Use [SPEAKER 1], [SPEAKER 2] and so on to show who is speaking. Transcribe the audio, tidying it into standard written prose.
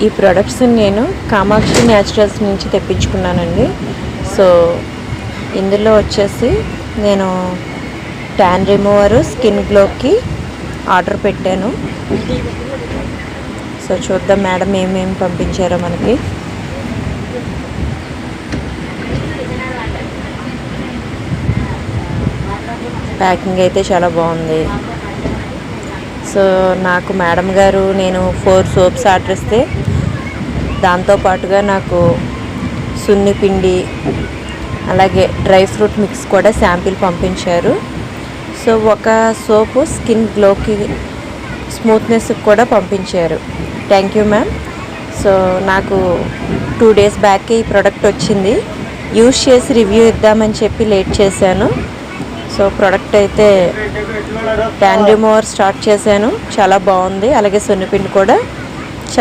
[SPEAKER 1] ఈ ప్రొడక్ట్స్ నేను కామాక్షి న్యాచురల్స్ నుంచి తెప్పించుకున్నానండి. సో ఇందులో వచ్చేసి నేను ట్యాన్ రిమూవరు స్కిన్ గ్లోకి ఆర్డర్ పెట్టాను. సో చూద్దాం మేడం ఏమేమి పంపించారో మనకి. ప్యాకింగ్ అయితే చాలా బాగుంది. సో నాకు మేడం గారు నేను 4 సోప్స్ ఆర్డర్ ఇస్తే దాంతోపాటుగా నాకు సున్నిపిండి అలాగే డ్రై ఫ్రూట్ మిక్స్ కూడా శాంపిల్ పంపించారు. సో ఒక సోపు స్కిన్ గ్లోకి స్మూత్నెస్ కూడా పంపించారు. Thank you ma'am. సో నాకు 2 డేస్ బ్యాక్ ఈ ప్రోడక్ట్ వచ్చింది. యూజ్ చేసి రివ్యూ ఇద్దామని చెప్పి లేట్ చేశాను. సో ప్రోడక్ట్ అయితే ట్యాన్ రిమూవర్ స్టార్ట్ చేశాను, చాలా బాగుంది. అలాగే సున్నిపిండి కూడా